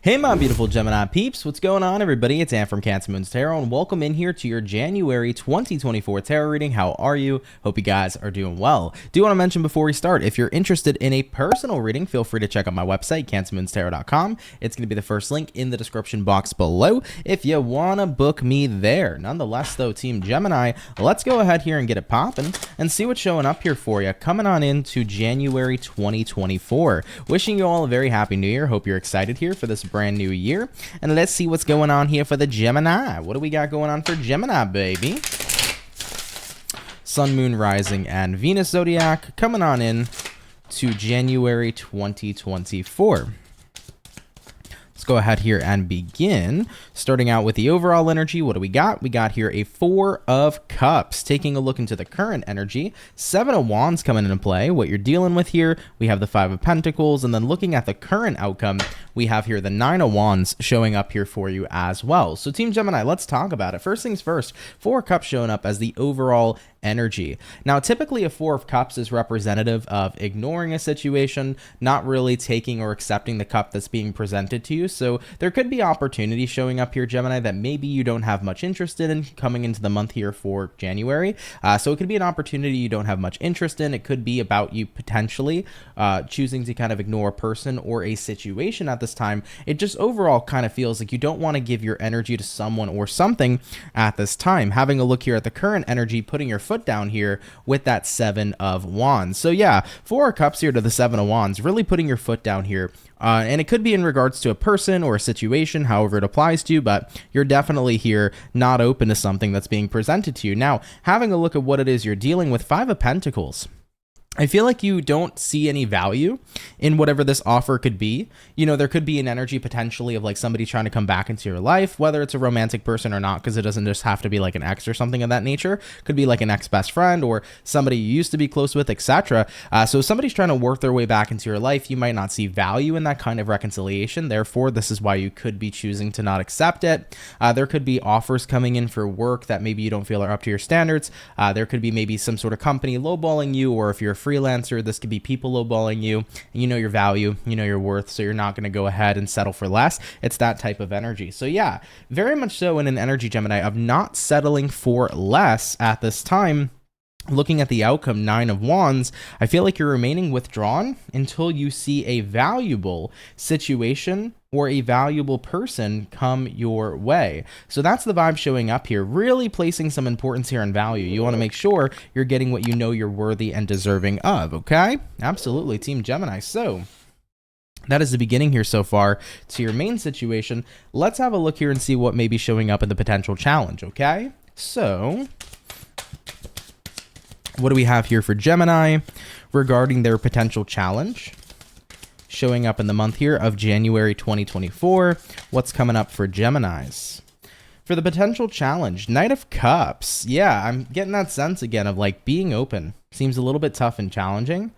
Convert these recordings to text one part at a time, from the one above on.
Hey my beautiful Gemini peeps, what's going on everybody? It's Ann from CancerMoonsTarot and welcome in here to your January 2024 tarot reading. How are you? Hope you guys are doing well. Do want to mention before we start, if you're interested in a personal reading, feel free to check out my website, CancerMoonsTarot.com. It's going to be the first link in the description box below if you want to book me there. Nonetheless though, Team Gemini, let's go ahead here and get it popping and see what's showing up here for you coming on into January 2024. Wishing you all a very happy new year. Hope you're excited here for this brand new year, and let's see what's going on here for the Gemini. What do we got going on for Gemini, baby? Sun, Moon, Rising, and Venus Zodiac coming on in to January 2024. Let's go ahead here and begin. Starting out with the overall energy, what do we got? We got here a Four of Cups. Taking a look into the current energy, Seven of Wands coming into play. What you're dealing with here, we have the Five of Pentacles, and then looking at the current outcome, we have here the Nine of Wands showing up here for you as well. So Team Gemini, let's talk about it. First things first, Four of Cups showing up as the overall energy. Now, typically a Four of Cups is representative of ignoring a situation, not really taking or accepting the cup that's being presented to you. So there could be opportunities showing up here, Gemini, that maybe you don't have much interest in coming into the month here for January. So it could be an opportunity you don't have much interest in. It could be about you potentially choosing to kind of ignore a person or a situation at this time. It just overall kind of feels like you don't want to give your energy to someone or something at this time. Having a look here at the current energy, putting your foot down here with that Seven of Wands. So yeah, Four of Cups here to the Seven of Wands, really putting your foot down here. And it could be in regards to a person or a situation, however it applies to you, but you're definitely here not open to something that's being presented to you. Now, having a look at what it is you're dealing with, Five of Pentacles. I feel like you don't see any value in whatever this offer could be. You know, there could be an energy potentially of like somebody trying to come back into your life, whether it's a romantic person or not, because it doesn't just have to be like an ex or something of that nature. Could be like an ex-best friend or somebody you used to be close with, etc. So if somebody's trying to work their way back into your life, you might not see value in that kind of reconciliation. Therefore, this is why you could be choosing to not accept it. There could be offers coming in for work that maybe you don't feel are up to your standards. There could be maybe some sort of company lowballing you, or if you're a freelancer, this could be people lowballing you, and you know your value, you know your worth, so you're not going to go ahead and settle for less. It's that type of energy. So yeah, very much so in an energy, Gemini, of not settling for less at this time. Looking at the outcome, Nine of Wands, I feel like you're remaining withdrawn until you see a valuable situation or a valuable person come your way. So that's the vibe showing up here, really placing some importance here on value. You want to make sure you're getting what you know you're worthy and deserving of, okay? Absolutely, Team Gemini. So that is the beginning here so far to your main situation. Let's have a look here and see what may be showing up in the potential challenge, okay? So what do we have here for Gemini regarding their potential challenge showing up in the month here of January 2024? What's coming up for Geminis? For the potential challenge, Knight of Cups. Yeah, I'm getting that sense again of like being open. Seems a little bit tough and challenging.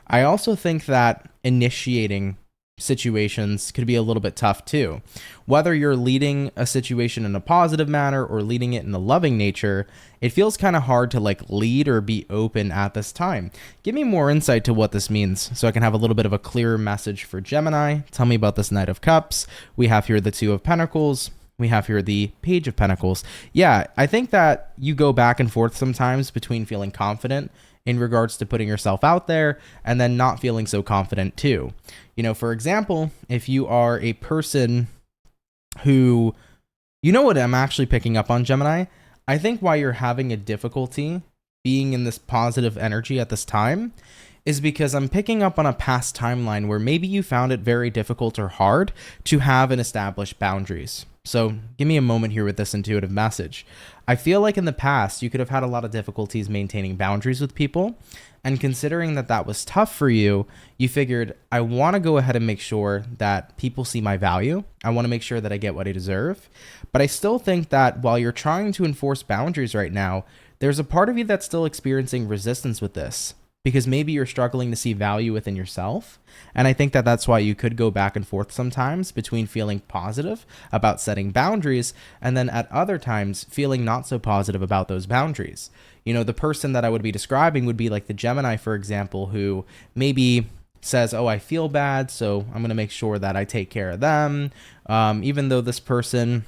I also think that initiating situations could be a little bit tough too. Whether you're leading a situation in a positive manner or leading it in a loving nature, it feels kind of hard to like lead or be open at this time. Give me more insight to what this means so I can have a little bit of a clearer message for Gemini. Tell me about this Knight of Cups. We have here the Two of Pentacles. We have here the Page of Pentacles. Yeah, I think that you go back and forth sometimes between feeling confident in regards to putting yourself out there and then not feeling so confident too. You know, for example, if you are a person who, you know what I'm actually picking up on, Gemini? I think why you're having a difficulty being in this positive energy at this time is because I'm picking up on a past timeline where maybe you found it very difficult or hard to have and establish boundaries. So give me a moment here with this intuitive message. I feel like in the past, you could have had a lot of difficulties maintaining boundaries with people. And considering that that was tough for you, you figured, I want to go ahead and make sure that people see my value. I want to make sure that I get what I deserve. But I still think that while you're trying to enforce boundaries right now, there's a part of you that's still experiencing resistance with this, because maybe you're struggling to see value within yourself. And I think that that's why you could go back and forth sometimes between feeling positive about setting boundaries and then at other times feeling not so positive about those boundaries. You know, the person that I would be describing would be like the Gemini, for example, who maybe says, oh, I feel bad, so I'm going to make sure that I take care of them. Even though this person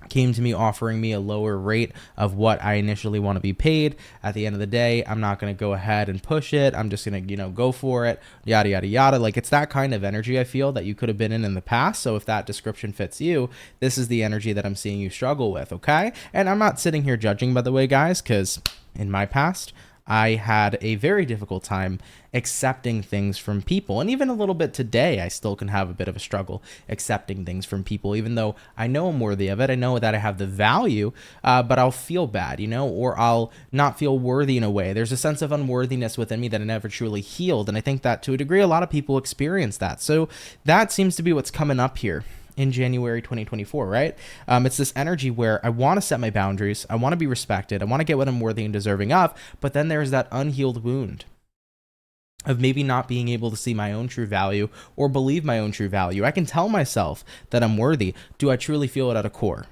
came to me offering me a lower rate of what I initially want to be paid, at the end of the day, I'm not going to go ahead and push it. I'm just going to, go for it, yada, yada, yada. Like, it's that kind of energy I feel that you could have been in the past. So if that description fits you, this is the energy that I'm seeing you struggle with, okay? And I'm not sitting here judging, by the way, guys, because in my past, I had a very difficult time accepting things from people. And even a little bit today, I still can have a bit of a struggle accepting things from people, even though I know I'm worthy of it. I know that I have the value, but I'll feel bad, or I'll not feel worthy in a way. There's a sense of unworthiness within me that I never truly healed. And I think that to a degree, a lot of people experience that. So that seems to be what's coming up here in January 2024, right? It's this energy where I want to set my boundaries. I want to be respected. I want to get what I'm worthy and deserving of. But then there's that unhealed wound of maybe not being able to see my own true value or believe my own true value. I can tell myself that I'm worthy. Do I truly feel it at a core,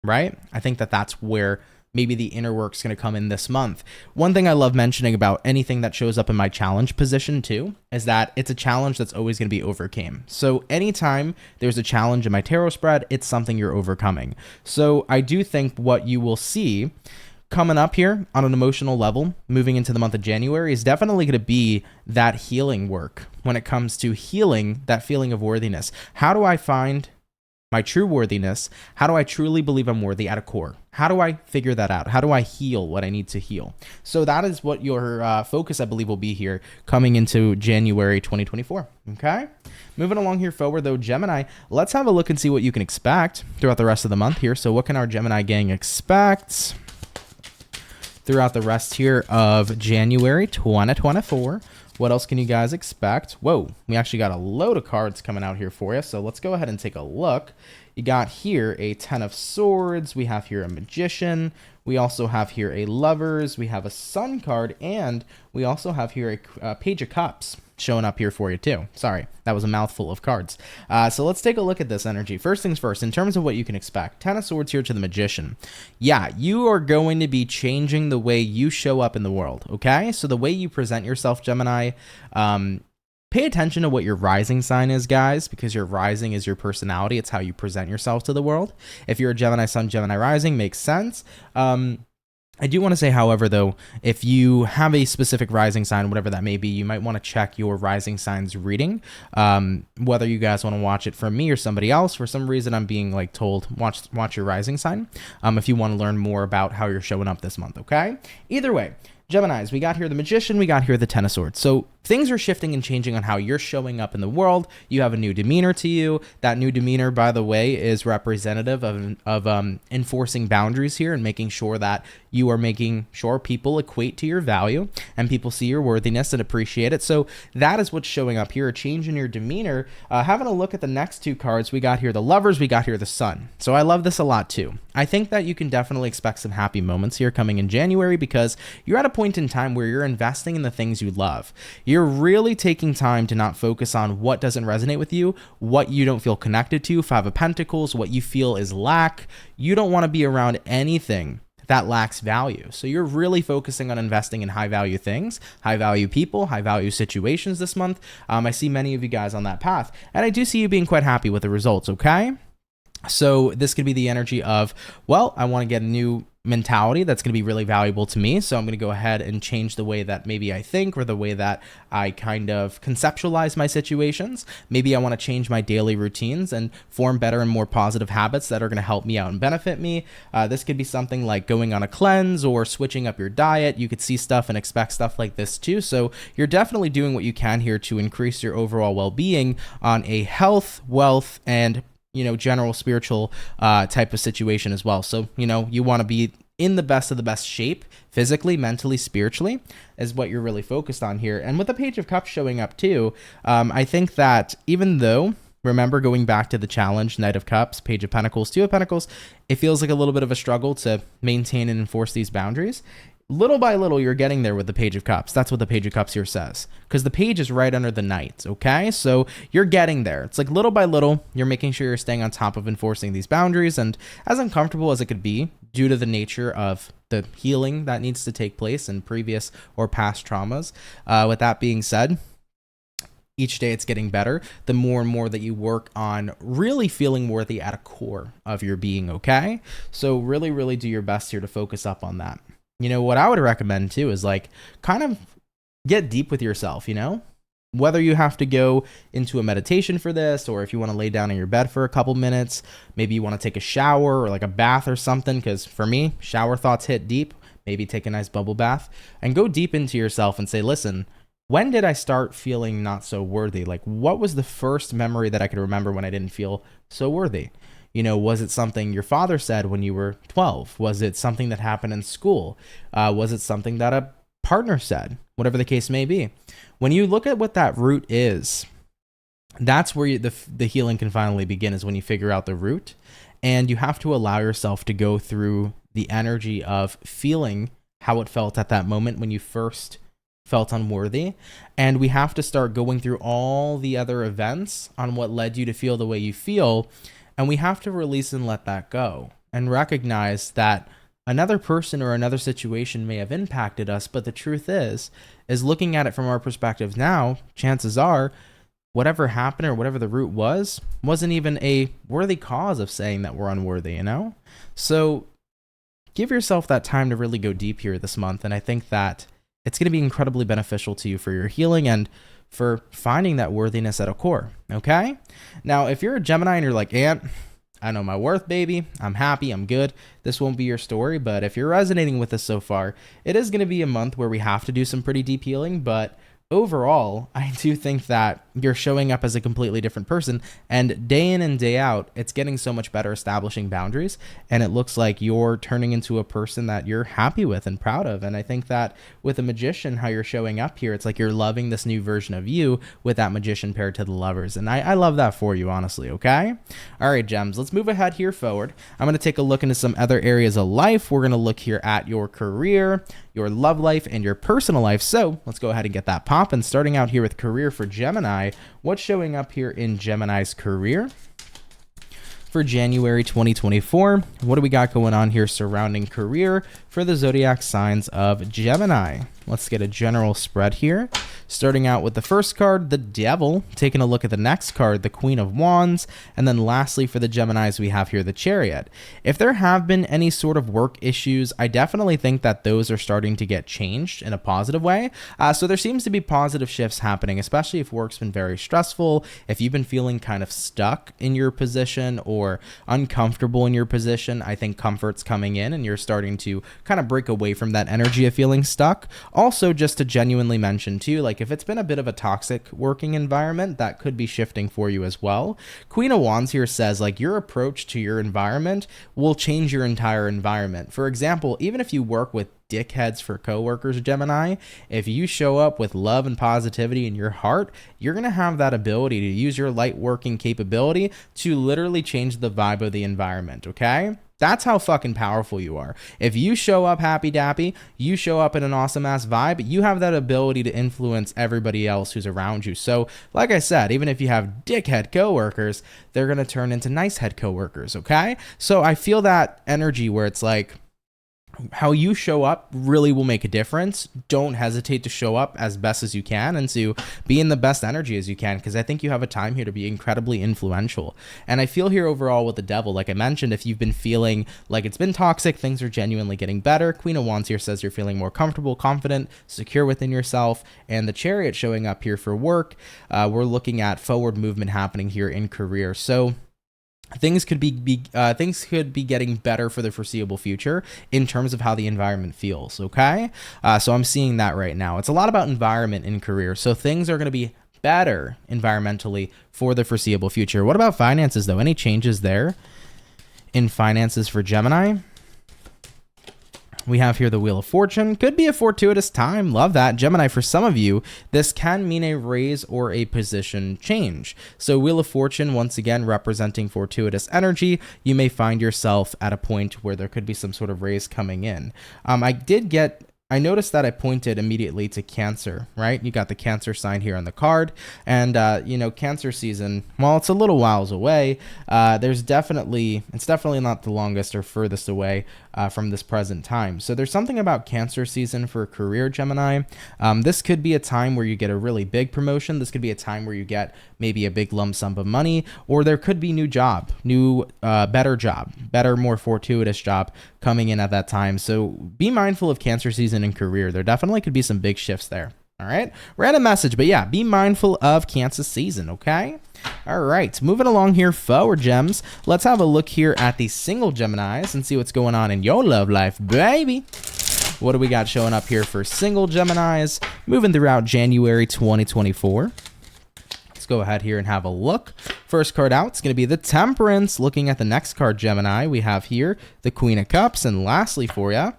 right? I think that that's where maybe the inner work's going to come in this month. One thing I love mentioning about anything that shows up in my challenge position too is that it's a challenge that's always going to be overcame. So anytime there's a challenge in my tarot spread, it's something you're overcoming. So I do think what you will see coming up here on an emotional level, moving into the month of January, is definitely going to be that healing work when it comes to healing that feeling of worthiness. How do I find my true worthiness? How do I truly believe I'm worthy at a core? How do I figure that out? How do I heal what I need to heal? So that is what your focus, I believe, will be here coming into January 2024. Okay? Moving along here forward, though, Gemini, let's have a look and see what you can expect throughout the rest of the month here. So what can our Gemini gang expect throughout the rest here of January 2024? What else can you guys expect? Whoa, we actually got a load of cards coming out here for you. So let's go ahead and take a look. You got here a 10 of Swords. We have here a Magician. We also have here a Lovers. We have a Sun card. And we also have here a Page of Cups showing up here for you too. Sorry, that was a mouthful of cards. So let's take a look at this energy. First things first, in terms of what you can expect, 10 of Swords here to the Magician. Yeah, you are going to be changing the way you show up in the world, okay? So the way you present yourself, Gemini, pay attention to what your rising sign is, guys, because your rising is your personality. It's how you present yourself to the world. If you're a Gemini Sun, Gemini Rising, makes sense. I do want to say, however, though, if you have a specific rising sign, whatever that may be, you might want to check your rising sign's reading. Whether you guys want to watch it from me or somebody else, for some reason I'm being told, watch your rising sign if you want to learn more about how you're showing up this month, okay? Either way, Geminis, we got here the Magician, we got here the 10 of Swords. So things are shifting and changing on how you're showing up in the world. You have a new demeanor to you. That new demeanor, by the way, is representative of enforcing boundaries here and making sure that you are making sure people equate to your value and people see your worthiness and appreciate it. So that is what's showing up here, a change in your demeanor. Having a look at the next two cards, we got here the Lovers, we got here the Sun. So I love this a lot too. I think that you can definitely expect some happy moments here coming in January because you're at a point in time where you're investing in the things you love. You're really taking time to not focus on what doesn't resonate with you, what you don't feel connected to, 5 of Pentacles, what you feel is lack. You don't want to be around anything that lacks value. So you're really focusing on investing in high value things, high value people, high value situations this month. I see many of you guys on that path, and I do see you being quite happy with the results, okay? So this could be the energy of, well, I want to get a new mentality that's going to be really valuable to me. So I'm going to go ahead and change the way that maybe I think or the way that I kind of conceptualize my situations. Maybe I want to change my daily routines and form better and more positive habits that are going to help me out and benefit me. This could be something like going on a cleanse or switching up your diet. You could see stuff and expect stuff like this too. So you're definitely doing what you can here to increase your overall well-being on a health, wealth, and general spiritual type of situation as well. So, you want to be in the best of the best shape, physically, mentally, spiritually, is what you're really focused on here. And with the Page of Cups showing up too, I think that even though, remember going back to the challenge, Knight of Cups, Page of Pentacles, 2 of Pentacles, it feels like a little bit of a struggle to maintain and enforce these boundaries. Little by little, you're getting there with the Page of Cups. That's what the Page of Cups here says. Because the Page is right under the Knight, okay? So you're getting there. It's like little by little, you're making sure you're staying on top of enforcing these boundaries. And as uncomfortable as it could be, due to the nature of the healing that needs to take place in previous or past traumas, with that being said, each day it's getting better, the more and more that you work on really feeling worthy at a core of your being, okay? So really, really do your best here to focus up on that. You know, what I would recommend too is like kind of get deep with yourself, you know? Whether you have to go into a meditation for this, or if you want to lay down in your bed for a couple minutes, maybe you want to take a shower or like a bath or something, because for me, shower thoughts hit deep. Maybe take a nice bubble bath and go deep into yourself and say, listen, when did I start feeling not so worthy? Like, what was the first memory that I could remember when I didn't feel so worthy? You know, was it something your father said when you were 12? Was it something that happened in school? Was it something that a partner said? Whatever the case may be. When you look at what that root is, that's where the healing can finally begin, is when you figure out the root. And you have to allow yourself to go through the energy of feeling how it felt at that moment when you first felt unworthy. And we have to start going through all the other events on what led you to feel the way you feel. And we have to release and let that go and recognize that another person or another situation may have impacted us. But the truth is looking at it from our perspective now, chances are whatever happened or whatever the root wasn't even a worthy cause of saying that we're unworthy, you know? So give yourself that time to really go deep here this month. And I think that it's going to be incredibly beneficial to you for your healing and for finding that worthiness at a core. Okay. Now, if you're a Gemini and you're like, Ant, I know my worth, baby. I'm happy. I'm good. This won't be your story. But if you're resonating with this so far, it is going to be a month where we have to do some pretty deep healing. But overall, I do think that you're showing up as a completely different person, and day in and day out, it's getting so much better establishing boundaries, and it looks like you're turning into a person that you're happy with and proud of. And I think that with a magician, how you're showing up here, it's like you're loving this new version of you with that magician paired to the lovers. And I love that for you, honestly. Okay. All right, gems, let's move ahead here forward. I'm going to take a look into some other areas of life. We're going to look here at your career, your love life, and your personal life. So let's go ahead and get that popping. Starting out here with career for Gemini, what's showing up here in Gemini's career for January 2024? What do we got going on here surrounding career for the zodiac signs of Gemini? Let's get a general spread here. Starting out with the first card, the Devil, taking a look at the next card, the Queen of Wands, and then lastly for the Geminis, we have here the Chariot. If there have been any sort of work issues, I definitely think that those are starting to get changed in a positive way. So there seems to be positive shifts happening, especially if work's been very stressful, if you've been feeling kind of stuck in your position or uncomfortable in your position. I think comfort's coming in and you're starting to kind of break away from that energy of feeling stuck. Also, just to genuinely mention too, like if it's been a bit of a toxic working environment, that could be shifting for you as well. Queen of Wands here says like your approach to your environment will change your entire environment. For example, even if you work with dickheads for coworkers, Gemini, if you show up with love and positivity in your heart, you're going to have that ability to use your light working capability to literally change the vibe of the environment, okay? That's how fucking powerful you are. If you show up happy dappy, you show up in an awesome ass vibe, you have that ability to influence everybody else who's around you. So like I said, even if you have dickhead coworkers, they're going to turn into nice head coworkers, okay? So I feel that energy where it's like, how you show up really will make a difference. Don't hesitate to show up as best as you can and to be in the best energy as you can, because I think you have a time here to be incredibly influential. And I feel here overall with the Devil, like I mentioned, if you've been feeling like it's been toxic, things are genuinely getting better. Queen of Wands here says you're feeling more comfortable, confident, secure within yourself. And the Chariot showing up here for work. We're looking at forward movement happening here in career. So things could be getting better for the foreseeable future in terms of how the environment feels, okay? So I'm seeing that right now. It's a lot about environment in career. So things are going to be better environmentally for the foreseeable future. What about finances, though? Any changes there in finances for Gemini? We have here the Wheel of Fortune. Could be a fortuitous time. Love that. Gemini, for some of you, this can mean a raise or a position change. So Wheel of Fortune, once again, representing fortuitous energy. You may find yourself at a point where there could be some sort of raise coming in. I noticed that I pointed immediately to Cancer, right? You got the Cancer sign here on the card. And, Cancer season, while it's a little whiles away, it's definitely not the longest or furthest away. from this present time. So there's something about Cancer season for career, Gemini. This could be a time where you get a really big promotion. This could be a time where you get maybe a big lump sum of money, or there could be better job, better, more fortuitous job coming in at that time. So be mindful of Cancer season and career. There definitely could be some big shifts there. All right, random message, but yeah, be mindful of Cancer season, okay? All right, moving along here forward, gems. Let's have a look here at the single Geminis and see what's going on in your love life, baby. What do we got showing up here for single Geminis moving throughout January 2024? Let's go ahead here and have a look. First card out is going to be the Temperance. Looking at the next card, Gemini, we have here the Queen of Cups, and lastly for you,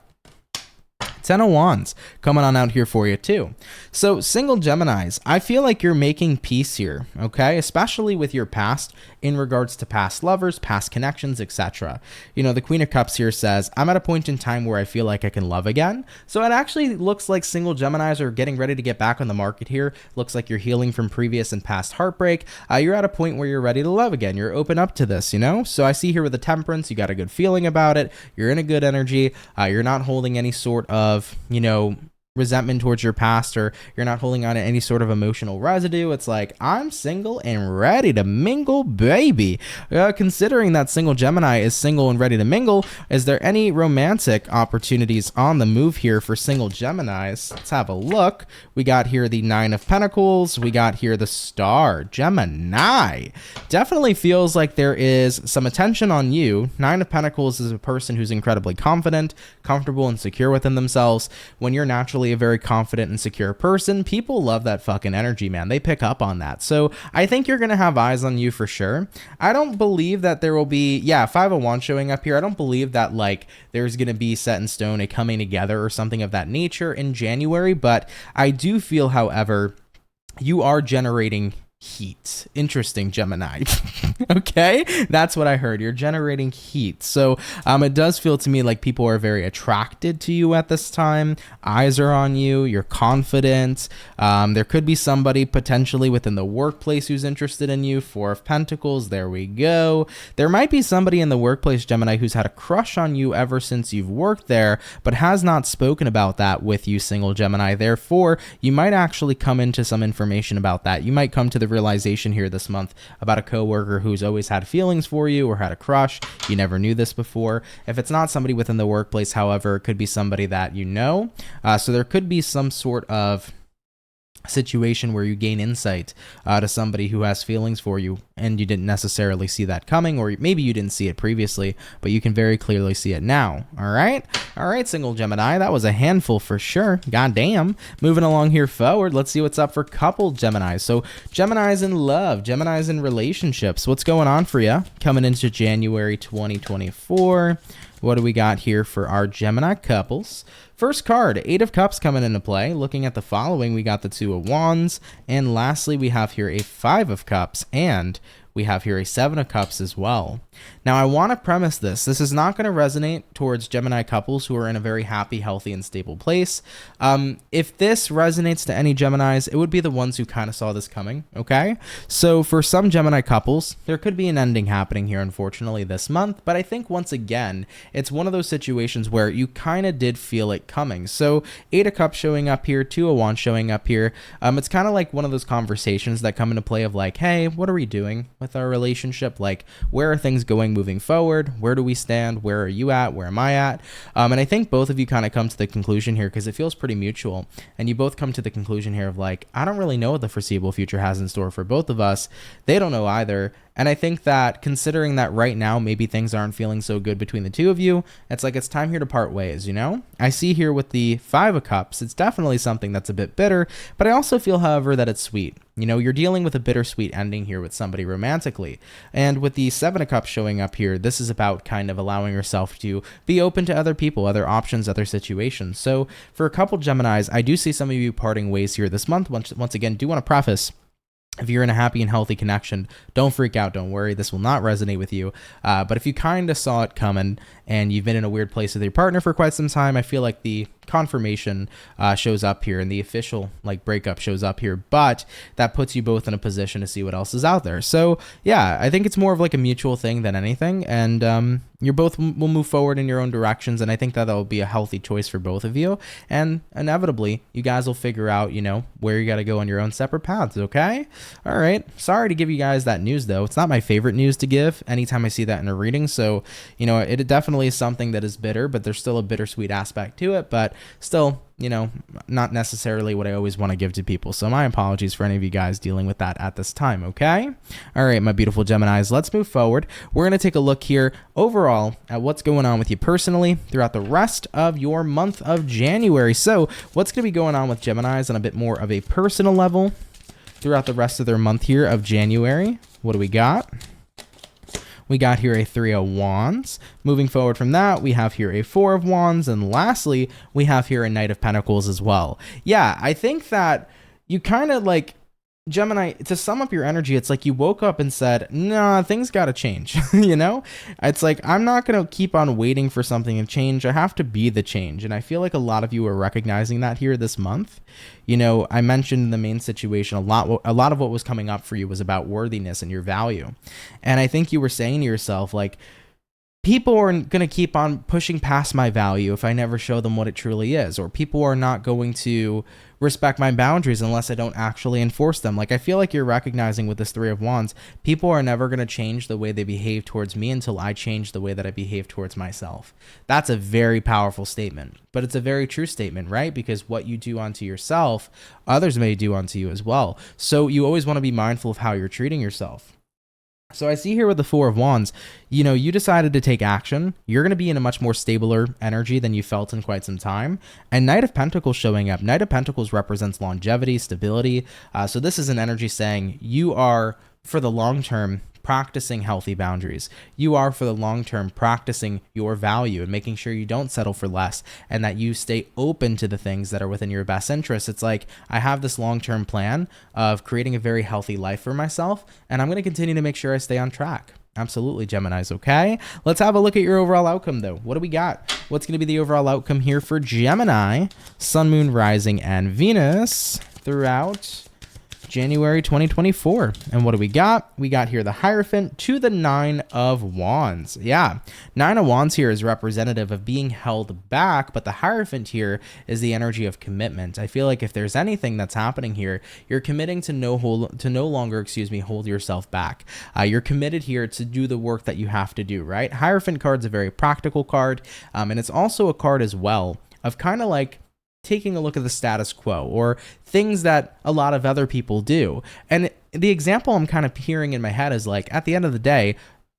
10 of Wands coming on out here for you too. So single Geminis, I feel like you're making peace here, okay? Especially with your past in regards to past lovers, past connections, etc. You know, the Queen of Cups here says, I'm at a point in time where I feel like I can love again. So it actually looks like single Geminis are getting ready to get back on the market here. Looks like you're healing from previous and past heartbreak. You're at a point where you're ready to love again. You're open up to this, you know? So I see here with the Temperance, you got a good feeling about it. You're in a good energy. You're not holding any sort of, you know, resentment towards your past, or you're not holding on to any sort of emotional residue. It's like, I'm single and ready to mingle, baby. Considering that single Gemini is single and ready to mingle, is there any romantic opportunities on the move here for single Geminis? Let's have a look. We got here the Nine of Pentacles. We got here the Star. Gemini definitely feels like there is some attention on you. Nine of Pentacles is a person who's incredibly confident, comfortable, and secure within themselves. When you're naturally a very confident and secure person, people love that fucking energy, man. They pick up on that. So I think you're going to have eyes on you for sure. I don't believe that there will be, Five of Wands showing up here. I don't believe that like there's going to be set in stone a coming together or something of that nature in January, but I do feel, however, you are generating heat. Interesting, Gemini. Okay, that's what I heard. You're generating heat. So it does feel to me like people are very attracted to you at this time. Eyes are on you. You're confident. There could be somebody potentially within the workplace who's interested in you. Four of Pentacles. There we go. There might be somebody in the workplace, Gemini, who's had a crush on you ever since you've worked there, but has not spoken about that with you, single Gemini. Therefore, you might actually come into some information about that. You might come to the realization here this month about a coworker who's always had feelings for you or had a crush. You never knew this before. If it's not somebody within the workplace, however, it could be somebody that you know. So there could be some sort of situation where you gain insight to somebody who has feelings for you, and you didn't necessarily see that coming, or maybe you didn't see it previously, but you can very clearly see it now. All right, single Gemini, that was a handful for sure. Goddamn. Moving along here forward, let's see what's up for couple Geminis. So Gemini's in love, Gemini's in relationships. What's going on for you coming into January 2024? What do we got here for our Gemini couples? First card, Eight of Cups coming into play. Looking at the following, we got the Two of Wands. And lastly, we have here a Five of Cups. And we have here a Seven of Cups as well. Now, I want to premise this. This is not going to resonate towards Gemini couples who are in a very happy, healthy, and stable place. If this resonates to any Geminis, it would be the ones who kind of saw this coming, okay? So for some Gemini couples, there could be an ending happening here, unfortunately, this month. But I think, once again, it's one of those situations where you kind of did feel it coming. So Eight of Cups showing up here, Two of Wands showing up here. It's kind of like one of those conversations that come into play of like, hey, what are we doing with our relationship? Like, where are things going moving forward? Where do we stand? Where are you at? Where am I at? And I think both of you kind of come to the conclusion here, because it feels pretty mutual, and you both come to the conclusion here of like, I don't really know what the foreseeable future has in store for both of us. They don't know either. And I think that, considering that right now maybe things aren't feeling so good between the two of you, it's like it's time here to part ways, you know? I see here with the Five of Cups, it's definitely something that's a bit bitter, but I also feel, however, that it's sweet. You know, you're dealing with a bittersweet ending here with somebody romantically. And with the Seven of Cups showing up here, this is about kind of allowing yourself to be open to other people, other options, other situations. So for a couple Geminis, I do see some of you parting ways here this month. Once again, do want to preface, If you're in a happy and healthy connection, don't freak out, don't worry, this will not resonate with you. But if you kind of saw it coming and you've been in a weird place with your partner for quite some time, I feel like the confirmation shows up here and the official like breakup shows up here, but that puts you both in a position to see what else is out there. So yeah, I think it's more of like a mutual thing than anything, and you both will move forward in your own directions, and I think that will be a healthy choice for both of you, and inevitably you guys will figure out, you know, where you got to go on your own separate paths. Okay, all right, sorry to give you guys that news though. It's not my favorite news to give anytime I see that in a reading, so you know, it definitely is something that is bitter, but there's still a bittersweet aspect to it, but still, you know, not necessarily what I always want to give to people. So my apologies for any of you guys dealing with that at this time, okay? All right, my beautiful Geminis, let's move forward. We're going to take a look here overall at what's going on with you personally throughout the rest of your month of January. So what's going to be going on with Geminis on a bit more of a personal level throughout the rest of their month here of January? What do we got? We got here a 3 of Wands. Moving forward from that, we have here a 4 of Wands. And lastly, we have here a Knight of Pentacles as well. Yeah, I think that you kind of like, Gemini, to sum up your energy, it's like you woke up and said, nah, things got to change. You know, it's like, I'm not going to keep on waiting for something to change. I have to be the change. And I feel like a lot of you are recognizing that here this month. You know, I mentioned in the main situation, a lot of what was coming up for you was about worthiness and your value. And I think you were saying to yourself, like, people are going to keep on pushing past my value if I never show them what it truly is, or people are not going to respect my boundaries unless I don't actually enforce them. Like, I feel like you're recognizing with this 3 of Wands, people are never going to change the way they behave towards me until I change the way that I behave towards myself. That's a very powerful statement, but it's a very true statement, right? Because what you do unto yourself, others may do unto you as well. So you always want to be mindful of how you're treating yourself. So I see here with the 4 of Wands, you know, you decided to take action. You're going to be in a much more stabler energy than you felt in quite some time. And Knight of Pentacles showing up. Knight of Pentacles represents longevity, stability. So this is an energy saying you are, for the long term, practicing healthy boundaries. You are, for the long term, practicing your value and making sure you don't settle for less and that you stay open to the things that are within your best interest. It's like, I have this long-term plan of creating a very healthy life for myself, and I'm going to continue to make sure I stay on track. Absolutely, Geminis, okay? Let's have a look at your overall outcome, though. What do we got? What's going to be the overall outcome here for Gemini, Sun, Moon, Rising, and Venus throughout January 2024. And what do we got? We got here the Hierophant to the 9 of Wands. Yeah, 9 of Wands here is representative of being held back, but the Hierophant here is the energy of commitment. I feel like if there's anything that's happening here, you're committing to no longer hold yourself back. You're committed here to do the work that you have to do, right? Hierophant card's a very practical card, and it's also a card as well of kind of like taking a look at the status quo or things that a lot of other people do. And the example I'm kind of hearing in my head is like, at the end of the day,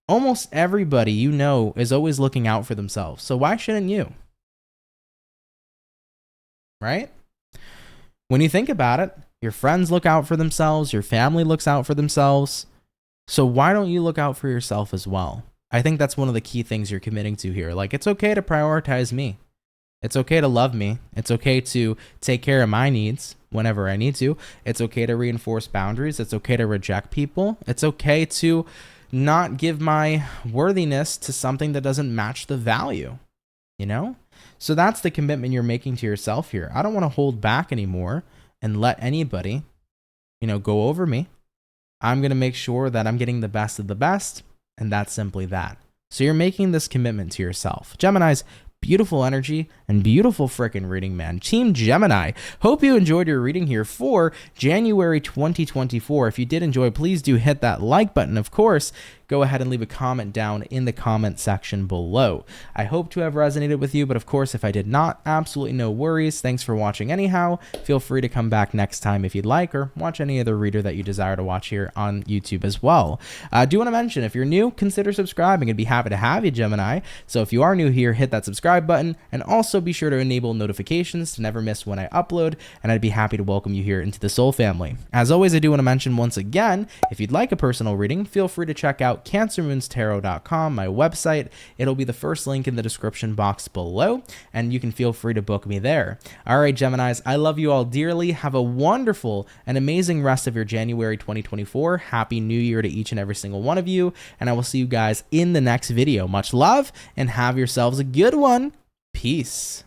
almost everybody you know is always looking out for themselves. So why shouldn't you? Right? When you think about it, your friends look out for themselves, your family looks out for themselves. So why don't you look out for yourself as well? I think that's one of the key things you're committing to here. Like, it's okay to prioritize me. It's okay to love me. It's okay to take care of my needs whenever I need to. It's okay to reinforce boundaries. It's okay to reject people. It's okay to not give my worthiness to something that doesn't match the value, you know? So that's the commitment you're making to yourself here. I don't want to hold back anymore and let anybody, you know, go over me. I'm going to make sure that I'm getting the best of the best, and that's simply that. So you're making this commitment to yourself. Geminis, beautiful energy and beautiful freaking reading, man. Team Gemini, hope you enjoyed your reading here for January 2024. If you did enjoy, please do hit that like button. Of course, go ahead and leave a comment down in the comment section below. I hope to have resonated with you, but of course, if I did not, absolutely no worries. Thanks for watching anyhow. Feel free to come back next time if you'd like, or watch any other reader that you desire to watch here on YouTube as well. I do want to mention, if you're new, consider subscribing. I'd be happy to have you, Gemini. So if you are new here, hit that subscribe button, and also be sure to enable notifications to never miss when I upload, and I'd be happy to welcome you here into the Soul family. As always, I do want to mention once again, if you'd like a personal reading, feel free to check out out CancerMoonsTarot.com, my website. It'll be the first link in the description box below, and you can feel free to book me there. All right, Geminis, I love you all dearly. Have a wonderful and amazing rest of your January 2024. Happy New Year to each and every single one of you, and I will see you guys in the next video. Much love, and have yourselves a good one. Peace.